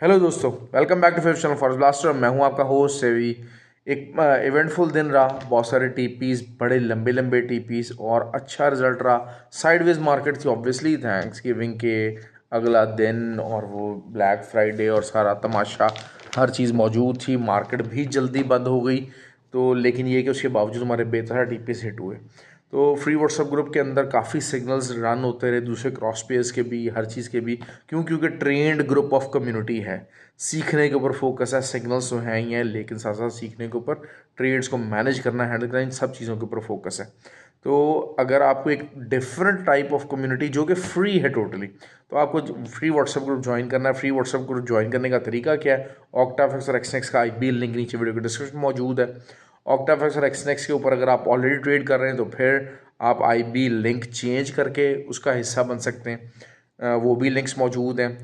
Hello दोस्तों, welcome back to fifth channel for blaster. मैं हूं आपका होस्ट सेवी। एक इवेंटफुल दिन रहा, बहुत सारे टीपीस, बड़े लंबे लंबे टीपीस और अच्छा रिजल्ट रहा। साइडवेज मार्केट थी ऑब्वियसली थैंक्स गिविंग के अगला दिन और वो ब्लैक फ्राइडे और सारा तमाशा, हर चीज़ मौजूद थी। मार्केट भी जल्दी बंद हो गई तो, लेकिन ये कि उसके बावजूद हमारे बेतहाशा टीपीस हिट हुए। तो फ्री व्हाट्सएप ग्रुप के अंदर काफ़ी सिग्नल्स रन होते रहे, दूसरे क्रॉस पेयर्स के भी, हर चीज़ के भी। क्योंकि ट्रेंड ग्रुप ऑफ कम्युनिटी है, सीखने के ऊपर फोकस है। सिग्नल्स तो हैं ही हैं, लेकिन साथ साथ सीखने के ऊपर, ट्रेड्स को मैनेज करना, हैंडल करना, इन सब चीज़ों के ऊपर फोकस है। तो अगर आपको एक डिफरेंट टाइप ऑफ कम्युनिटी जो कि फ्री है टोटली, तो आपको फ्री व्हाट्सएप ग्रुप ज्वाइन करना है। फ्री व्हाट्सएप ग्रुप ज्वाइन करने का तरीका क्या है? ऑक्टाफ्लेक्स और एक्सनेक्स का आईबी लिंक नीचे वीडियो के डिस्क्रिप्शन में मौजूद है। ऑक्टाफ्लेक्स और एक्सनेक्स के ऊपर अगर आप ऑलरेडी ट्रेड कर रहे हैं तो फिर आप आईबी लिंक चेंज करके उसका हिस्सा बन सकते हैं, वो भी लिंक्स मौजूद हैं।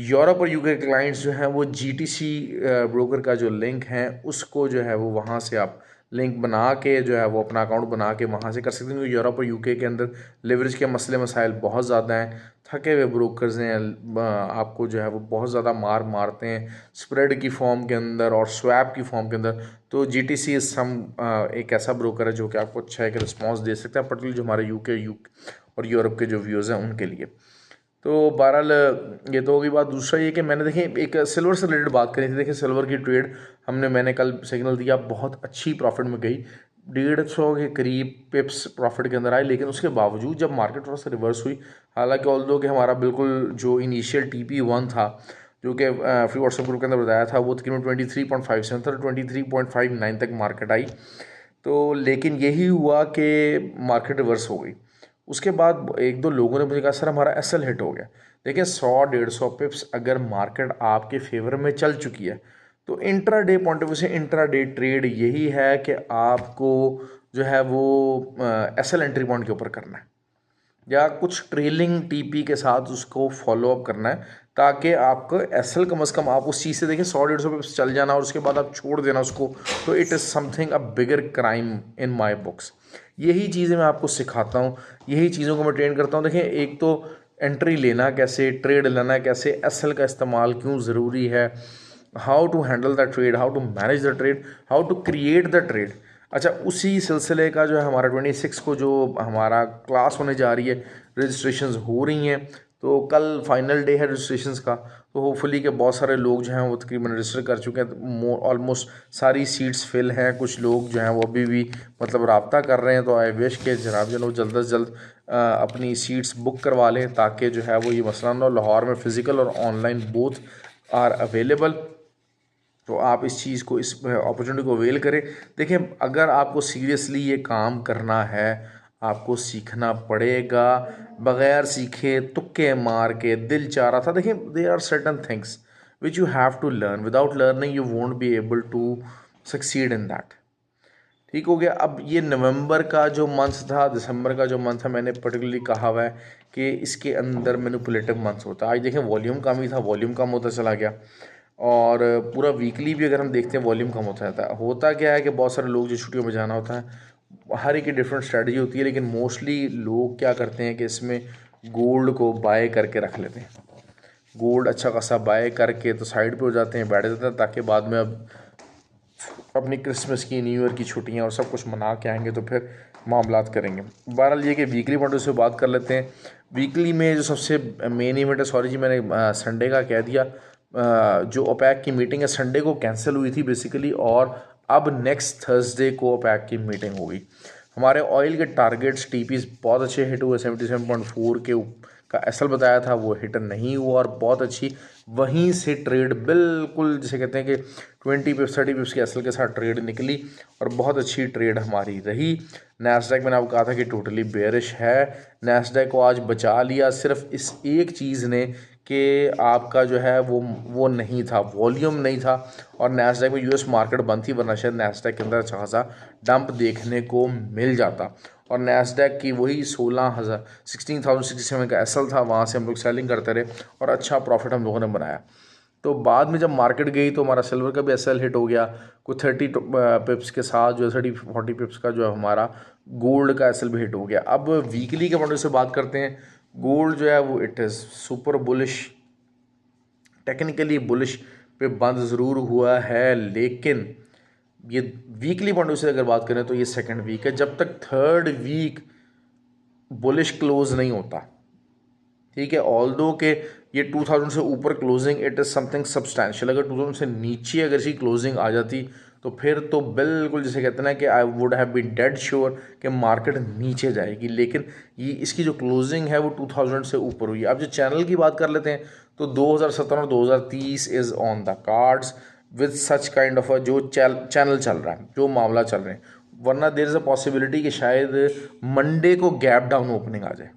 यूरोप और यूके क्लाइंट्स जो हैं वो जीटीसी ब्रोकर का जो लिंक है उसको जो है वो वहाँ से आप लिंक बना के जो है वो अपना अकाउंट बना के वहाँ से कर सकते हैं। क्योंकि यूरोप और यूके के अंदर लेवरेज के मसले मसाइल बहुत ज़्यादा हैं, थके हुए ब्रोकर्स हैं, आपको जो है वो बहुत ज़्यादा मारते हैं स्प्रेड की फॉर्म के अंदर और स्वैप की फॉर्म के अंदर। तो जीटीसी सम एक ऐसा ब्रोकर है जो कि आपको अच्छा एक रिस्पॉन्स दे सकता है, पर्टिकुलर जो हमारे यूके और यूरोप के जो व्यूज़ हैं उनके लिए। तो बहरहाल ये तो होगी बात। दूसरा ये कि मैंने देखिए एक सिल्वर से रिलेटेड बात करी थी। देखिए सिल्वर की ट्रेड मैंने कल सिग्नल दिया, बहुत अच्छी प्रॉफिट में गई, 150 के करीब पिप्स प्रॉफिट के अंदर आई। लेकिन उसके बावजूद जब मार्केट थोड़ा सा रिवर्स हुई, हालांकि ऑल्दो कि हमारा बिल्कुल जो इनिशियल TP1 था, जो कि फ्री व्हाट्सएप ग्रुप के अंदर बताया था, वो तकरीबन 23.57 था, 23.59 तक मार्केट आई। तो लेकिन यही हुआ कि मार्केट रिवर्स हो गई। उसके बाद एक दो लोगों ने मुझे कहा सर हमारा एसएल हिट हो गया। देखिए 100-150 पिप्स अगर मार्केट आपके फेवर में चल चुकी है तो intra day point of view से इंट्रा डे ट्रेड यही है कि आपको जो है वो एसएल एंट्री पॉइंट के ऊपर करना है या कुछ ट्रेलिंग टीपी के साथ उसको फॉलो अप करना है, ताकि आपको एसएल कम से कम आप उस चीज़ से देखें 100-150 पे चल जाना और उसके बाद आप छोड़ देना उसको, तो it is something a bigger crime in my books. यही चीज़ें मैं आपको सिखाता हूँ, यही चीज़ों को मैं ट्रेन करता हूँ। देखें एक तो एंट्री लेना कैसे, ट्रेड लेना कैसे, एसएल का इस्तेमाल क्यों ज़रूरी है, how to handle the trade, how to manage the trade, how to create the trade. अच्छा, उसी सिलसिले का जो है हमारा 26 को जो हमारा क्लास होने जा रही है, रजिस्ट्रेशंस हो रही हैं। तो कल फाइनल डे है रजिस्ट्रेशंस का, तो होपफुली के बहुत सारे लोग जो हैं वो तकरीबन रजिस्टर कर चुके हैं। ऑलमोस्ट सारी सीट्स फिल हैं। कुछ लोग जो हैं वो अभी भी मतलब रब्ता कर रहे हैं। तो आई विश के जनाब जन जल्द से जल्द अपनी सीट्स बुक करवा लें, ताकि जो है वो ये मसला ना हो। लाहौर में फ़िज़िकल और ऑनलाइन बोथ आर अवेलेबल। तो आप इस चीज़ को, इस अपॉर्चुनिटी को अवेल करें। देखिए अगर आपको सीरियसली ये काम करना है, आपको सीखना पड़ेगा। बगैर सीखे तुक्के मार के दिल चाह रहा था, देखिए there are certain things which you have to learn, without learning you won't be able to succeed in that. ठीक हो गया। अब ये नवंबर का जो मंथ था, दिसंबर का जो मंथ था, मैंने पर्टिकुलरली कहा हुआ है कि इसके अंदर मैनिपुलेटिव मंथ होता है। आज देखें वॉल्यूम कम ही था, वॉल्यूम कम होता चला गया। और पूरा वीकली भी अगर हम देखते हैं वॉल्यूम कम होता रहता है। होता क्या है कि बहुत सारे लोग जो छुट्टियों में जाना होता है, हर एक की डिफरेंट स्ट्रेटजी होती है, लेकिन मोस्टली लोग क्या करते हैं कि इसमें गोल्ड को बाय करके रख लेते हैं। गोल्ड अच्छा खासा बाय करके तो साइड पे हो जाते हैं, बैठ जाते हैं, ताकि बाद में अब अपनी क्रिसमस की, न्यू ईयर की छुट्टियां और सब कुछ मना के आएंगे तो फिर मामलात करेंगे। बहरहाल ये कि वीकली पॉइंट से बात कर लेते हैं। वीकली में जो सबसे मेन इवेंट है, सॉरी जी मैंने संडे का कह दिया, जो ओपैक की मीटिंग है संडे को कैंसिल हुई थी बेसिकली, और अब नेक्स्ट थर्सडे को ओपैक की मीटिंग होगी। हमारे ऑयल के टारगेट्स टीपीज बहुत अच्छे हिट हुए। 77.4 के का एसएल बताया था, वो हिट नहीं हुआ और बहुत अच्छी वहीं से ट्रेड बिल्कुल जिसे कहते हैं कि 20 पिप्स 30 पिप्स के एसएल के साथ ट्रेड निकली और बहुत अच्छी ट्रेड हमारी रही। नैस्डैक मैंने आपको कहा था कि टोटली बेयरिश है, नैस्डैक को आज बचा लिया सिर्फ इस एक चीज़ ने कि आपका जो है वो नहीं था, वॉल्यूम नहीं था। और नैस्डैक में यूएस मार्केट बंद थी, वरना शायद नैस्डैक के अंदर अच्छा खासा डंप देखने को मिल जाता। और नैस्डैक की वही 16,067 का एसएल था, वहाँ से हम लोग सेलिंग करते रहे और अच्छा प्रॉफिट हम लोगों ने बनाया। तो बाद में जब मार्केट गई तो हमारा सिल्वर का भी एसएल हिट हो गया, कुछ 30 पिप्स के साथ जो 30-40 पिप्स का जो है हमारा गोल्ड का एसएल भी हिट हो गया। अब वीकली के पॉइंट से बात करते हैं। गोल्ड जो है वो it is super bullish technically bullish पे बंद ज़रूर हुआ है, लेकिन ये वीकली पॉइंट ऑफ व्यू से अगर बात करें तो ये सेकंड वीक है। जब तक थर्ड वीक बुलिश क्लोज नहीं होता, ठीक है, ऑल्दो के ये 2000 से ऊपर closing it is something substantial. अगर 2000 से नीचे अगर इसकी क्लोजिंग आ जाती तो फिर तो बिल्कुल जैसे कहते हैं ना कि I would have been dead sure कि मार्केट नीचे जाएगी, लेकिन ये इसकी जो क्लोजिंग है वो 2000 से ऊपर हुई है। अब जो चैनल की बात कर लेते हैं तो 2017 और 2030 is on the cards with such kind of जो चैनल चल रहा है, जो मामला चल रहे हैं, वरना देयर इज़ अ पॉसिबिलिटी कि शायद मंडे को गैप डाउन ओपनिंग आ जाए।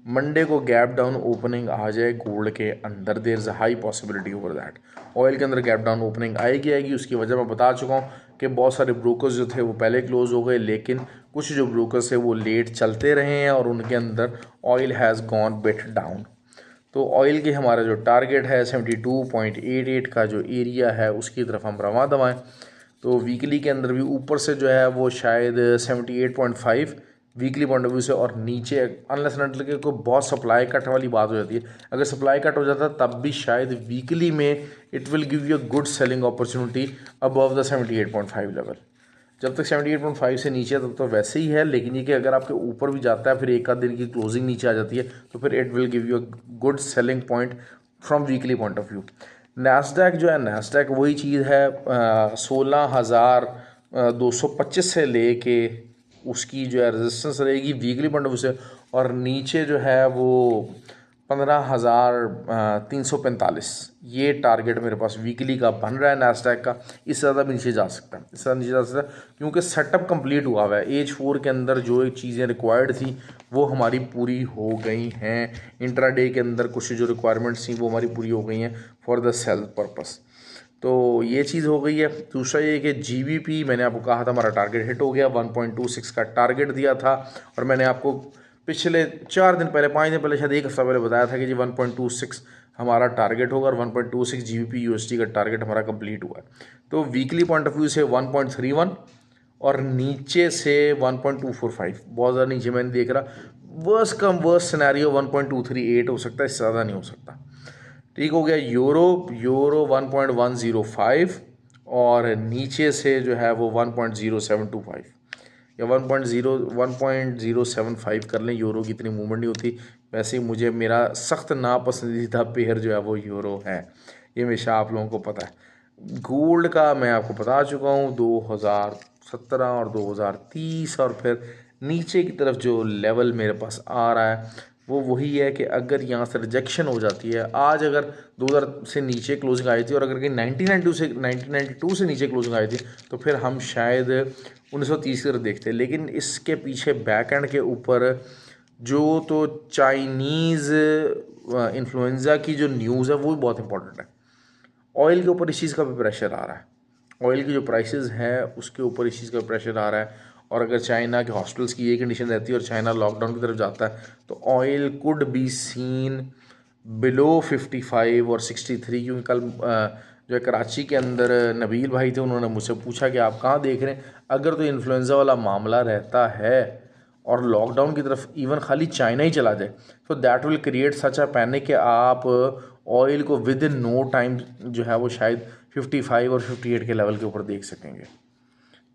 मंडे को गैप डाउन ओपनिंग आ जाए गोल्ड के अंदर, there is a high possibility over that. Oil के अंदर गैप डाउन ओपनिंग आएगी। उसकी वजह मैं बता चुका हूँ कि बहुत सारे ब्रोकर्स जो थे वो पहले क्लोज हो गए, लेकिन कुछ जो ब्रोकर्स थे वो लेट चलते रहे हैं और उनके अंदर oil has gone bit down. तो ऑयल की हमारा जो टारगेट है 72.88 का जो एरिया है उसकी तरफ हम रवां दवाएँ। तो वीकली के अंदर भी ऊपर से जो है वो शायद 78.5 वीकली पॉइंट ऑफ व्यू से, और नीचे अनलेस एंड अनटिल के कोई बहुत सप्लाई कट वाली बात हो जाती है। अगर सप्लाई कट हो जाता है तब भी शायद वीकली में it will give you a good selling opportunity above the 78.5 level. जब तक 78.5 से नीचे है तब तो वैसे ही है, लेकिन ये कि अगर आपके ऊपर भी जाता है फिर एक आध दिन की क्लोजिंग नीचे आ जाती है तो फिर it will give you a good selling point from weekly point of view. Nasdaq जो है, नैस्डैक वही चीज़ है, 16,225 से लेके उसकी जो है रेजिस्टेंस रहेगी वीकली पॉइंट ऑफ व्यू से, और नीचे जो है वो 15,345 ये टारगेट मेरे पास वीकली का बन रहा है नैस्डैक का। इससे ज़्यादा भी नीचे जा सकता है, इससे ज़्यादा नीचे जा सकता है क्योंकि सेटअप कंप्लीट हुआ हुआ है। एज 4 के अंदर जो चीज़ें रिक्वायर्ड थी वो हमारी पूरी हो गई हैं। इंट्राडे के अंदर कुछ जो रिक्वायरमेंट्स थी वो हमारी पूरी हो गई हैं फॉर द सेल पर्पस। तो ये चीज़ हो गई है। दूसरा ये कि जीबीपी मैंने आपको कहा था हमारा टारगेट हिट हो गया, 1.26 का टारगेट दिया था, और मैंने आपको पिछले 4 दिन पहले, 5 दिन पहले, शायद एक हफ्ता पहले बताया था कि जी 1.26 हमारा टारगेट होगा, और 1.26 जीबीपी यूएसडी का टारगेट हमारा कंप्लीट हुआ है। तो वीकली पॉइंट ऑफ व्यू से 1.31 और नीचे से 1.245, बहुत ज़्यादा नीचे मैंने देख रहा। वर्स्ट कम वर्स्ट सिनेरियो 1.238 हो सकता है, इससे ज़्यादा नहीं हो सकता। ठीक हो गया। यूरो 1.105 और नीचे से जो है वो 1.0725 या 1.075 कर लें। यूरो की इतनी मूवमेंट नहीं होती। वैसे ही मुझे मेरा सख्त नापसंदीदा पेयर जो है वो यूरो है, ये हमेशा आप लोगों को पता है। गोल्ड का मैं आपको बता चुका हूँ 2017 और 2030, और फिर नीचे की तरफ जो लेवल मेरे पास आ रहा है वो वही है कि अगर यहाँ से रिजेक्शन हो जाती है, आज अगर 2000 से नीचे क्लोजिंग आई थी और अगर कहीं 1992 से नीचे क्लोजिंग आई थी तो फिर हम शायद 1930 की तरफ देखते। लेकिन इसके पीछे बैक एंड के ऊपर जो तो चाइनीज़ इन्फ्लुएंजा की जो न्यूज़ है वो भी बहुत इंपॉर्टेंट है। ऑयल के ऊपर इस चीज़ का भी प्रेशर आ रहा है, ऑयल की जो प्राइसेस है उसके ऊपर इस चीज़ का प्रेशर आ रहा है। और अगर चाइना के हॉस्पिटल्स की ये कंडीशन रहती है और चाइना लॉकडाउन की तरफ जाता है तो oil could be seen below 55 और 63। क्योंकि कल जो है कराची के अंदर नबील भाई थे, उन्होंने मुझसे पूछा कि आप कहाँ देख रहे हैं, अगर तो इन्फ्लुएंजा वाला मामला रहता है और लॉकडाउन की तरफ इवन खाली चाइना ही चला जाए तो that will create such a panic कि आप ऑयल को विद इन नो टाइम जो है वो शायद 55 और 58 के लेवल के ऊपर देख सकेंगे।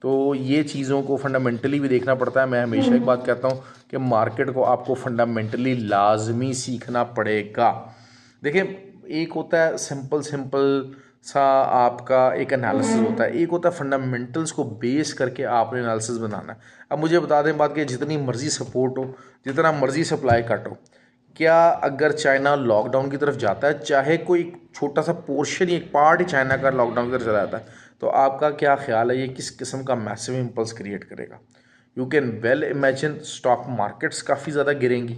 तो ये चीज़ों को फंडामेंटली भी देखना पड़ता है। मैं हमेशा एक बात कहता हूँ कि मार्केट को आपको फंडामेंटली लाजमी सीखना पड़ेगा। देखिए, एक होता है सिंपल सा आपका एक एनालिसिस होता है, एक होता है फंडामेंटल्स को बेस करके आपने एनालिसिस बनाना है। अब मुझे बता दें बात कि जितनी मर्जी सपोर्ट हो, जितना मर्जी सप्लाई कट हो, क्या अगर चाइना लॉकडाउन की तरफ जाता है, चाहे कोई छोटा सा पोर्शन ही, एक पार्ट ही चाइना का लॉकडाउन की तरफ चला जाता है, तो आपका क्या ख्याल है ये किस किस्म का मैसिव इम्पल्स क्रिएट करेगा? You can well imagine stock markets काफ़ी ज़्यादा गिरेंगी,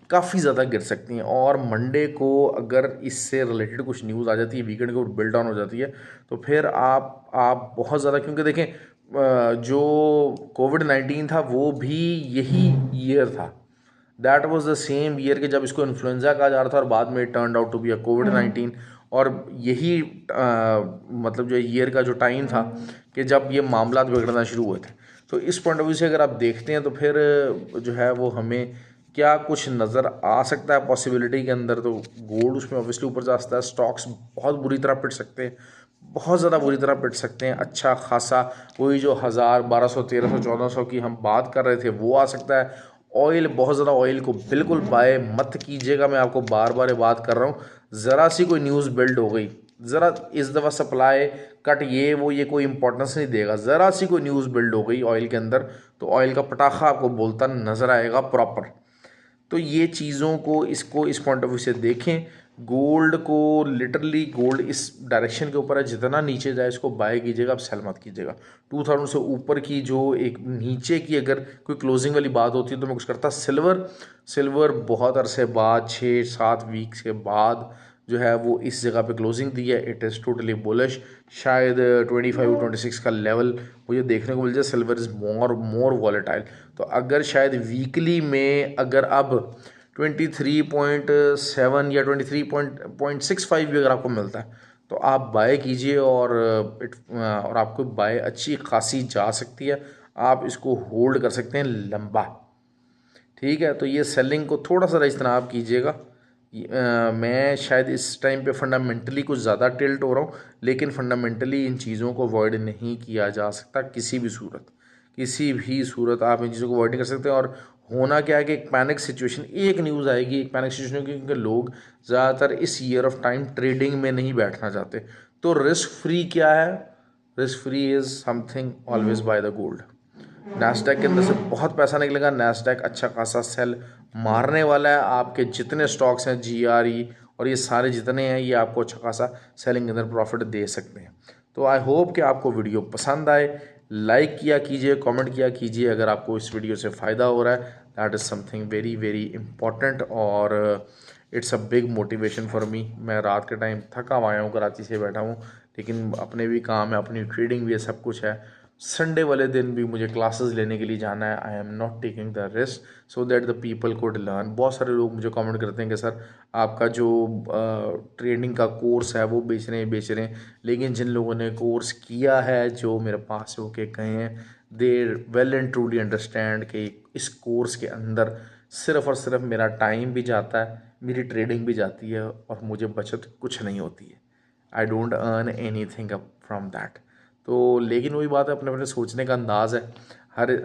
काफ़ी ज़्यादा गिर सकती हैं। और मंडे को अगर इससे रिलेटेड कुछ न्यूज़ आ जाती है, वीकेंड को बिल्ड डाउन हो जाती है, तो फिर आप बहुत ज़्यादा, क्योंकि देखें जो कोविड-19 था वो भी यही ईयर था, that was the same year के जब इसको इन्फ्लुएंजा कहा जा रहा था और बाद में turn out to be a कोविड-19। और यही मतलब जो ईयर का जो टाइम था कि जब ये मामला बिगड़ना शुरू हुए थे। तो इस पॉइंट ऑफ व्यू से अगर आप देखते हैं तो फिर जो है वो हमें क्या कुछ नज़र आ सकता है पॉसिबिलिटी के अंदर, तो गोल्ड उसमें ऑब्वियसली ऊपर जा सकता है। स्टॉक्स बहुत बुरी तरह पिट सकते हैं, बहुत ज़्यादा बुरी तरह पिट सकते हैं। अच्छा खासा वही जो 1000, 1200, 1300, 1400 की हम बात कर रहे थे वो आ सकता है। ऑयल, बहुत ज़्यादा ऑयल को बिल्कुल बाय मत कीजिएगा। मैं आपको बार बार ये बात कर रहा हूँ, ज़रा सी कोई न्यूज़ बिल्ड हो गई, ज़रा इस दफ़ा सप्लाई कट ये कोई इंपॉर्टेंस नहीं देगा। ज़रा सी कोई न्यूज़ बिल्ड हो गई ऑयल के अंदर तो ऑयल का पटाखा आपको बोलता नज़र आएगा प्रॉपर। तो ये चीज़ों को इस पॉइंट ऑफ व्यू से देखें। गोल्ड को लिटरली गोल्ड इस डायरेक्शन के ऊपर है, जितना नीचे जाए इसको बाय कीजिएगा, आप सेल मत कीजिएगा। 2000 से ऊपर की जो एक नीचे की अगर कोई क्लोजिंग वाली बात होती है तो मैं कुछ करता। सिल्वर बहुत अरसे बाद 6-7 वीक्स के बाद जो है वो इस जगह पे क्लोजिंग दी है। It is totally bullish. शायद 25-26 का लेवल मुझे देखने को मिल जाए। Silver is more volatile. तो अगर शायद वीकली में अगर अब 23.7 या 23.65 भी अगर आपको मिलता है तो आप बाय कीजिए और आपको बाय अच्छी खासी जा सकती है। आप इसको होल्ड कर सकते हैं लंबा, ठीक है। तो ये सेलिंग को थोड़ा सा इज्तनाब कीजिएगा। मैं शायद इस टाइम पे फंडामेंटली कुछ ज़्यादा टिल्ट हो रहा हूँ, लेकिन फंडामेंटली इन चीज़ों को अवॉइड नहीं किया जा सकता किसी भी सूरत आप इन चीज़ों को अवॉइड नहीं कर सकते। और होना क्या है कि एक पैनिक सिचुएशन, एक न्यूज़ आएगी, एक पैनिक सिचुएशन, क्योंकि लोग ज़्यादातर इस ईयर ऑफ टाइम ट्रेडिंग में नहीं बैठना चाहते। तो रिस्क फ्री क्या है? Risk free is something always by the gold. Nasdaq के अंदर से बहुत पैसा निकलेगा। नैस्डैक अच्छा खासा सेल मारने वाला है। आपके जितने स्टॉक्स हैं GRE और ये सारे जितने हैं ये आपको अच्छा खासा सेलिंग के अंदर प्रॉफिट दे सकते हैं। तो आई होप कि आपको वीडियो पसंद आए। लाइक किया कीजिए, कमेंट किया कीजिए अगर आपको इस वीडियो से फ़ायदा हो रहा है। That is something very very important और it's a big motivation for me. मैं रात के टाइम थका हुआ हूँ, कराची से बैठा हूँ, लेकिन अपने भी काम है, अपनी ट्रेडिंग भी है, सब कुछ है। संडे वाले दिन भी मुझे क्लासेस लेने के लिए जाना है। I am not taking the risk so that the people could learn. बहुत सारे लोग मुझे कमेंट करते हैं कि सर आपका जो ट्रेडिंग का कोर्स है वो बेच रहे हैं, लेकिन जिन लोगों ने कोर्स किया है, जो मेरे पास होके गए हैं, दे वेल एंड ट्रूली अंडरस्टैंड कि इस कोर्स के अंदर सिर्फ़ और सिर्फ मेरा टाइम भी जाता है, मेरी ट्रेडिंग भी जाती है और मुझे बचत कुछ नहीं होती है। I don't earn any thing up from that. तो लेकिन वही बात है, अपने अपने सोचने का अंदाज़ है।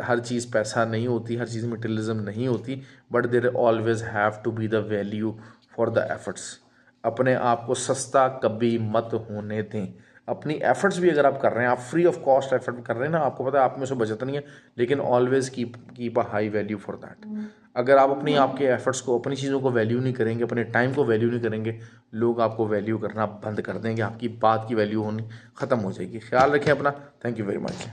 हर चीज़ पैसा नहीं होती, हर चीज़ मटेरियलिज्म नहीं होती, but there always have to be the value for the efforts. अपने आप को सस्ता कभी मत होने दें। अपनी एफर्ट्स भी अगर आप कर रहे हैं, आप फ्री ऑफ कॉस्ट एफर्ट कर रहे हैं ना, आपको पता है आप में से बचत नहीं है, लेकिन always keep a high value for that. अगर आप आपके एफर्ट्स को, अपनी चीज़ों को वैल्यू नहीं करेंगे, अपने टाइम को वैल्यू नहीं करेंगे, लोग आपको वैल्यू करना बंद कर देंगे, आपकी बात की वैल्यू होनी ख़त्म हो जाएगी। ख्याल रखें अपना। Thank you very much.